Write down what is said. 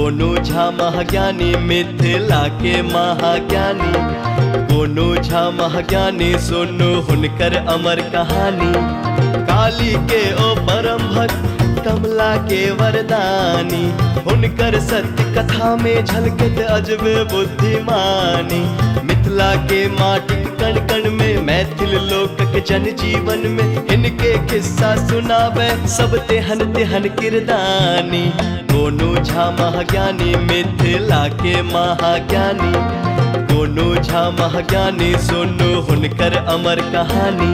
गोनू झा महाज्ञानी मिथिला के महाज्ञानी। गोनू झा महाज्ञानी सुनो हुनकर अमर कहानी। काली के ओ परम भक्त कमला के वरदानी। हुनकर सत्य कथा में झलकत अजब बुद्धिमानी। मिथिला के माटी कण कण में मैथिल लोक के जन जीवन में इनके किस्सा सुनावे सब तेहन किरदानी। गोनू झा महाज्ञानी मिथिला के महाज्ञानी। गोनू झा महाज्ञानी सुनो हुनकर अमर कहानी।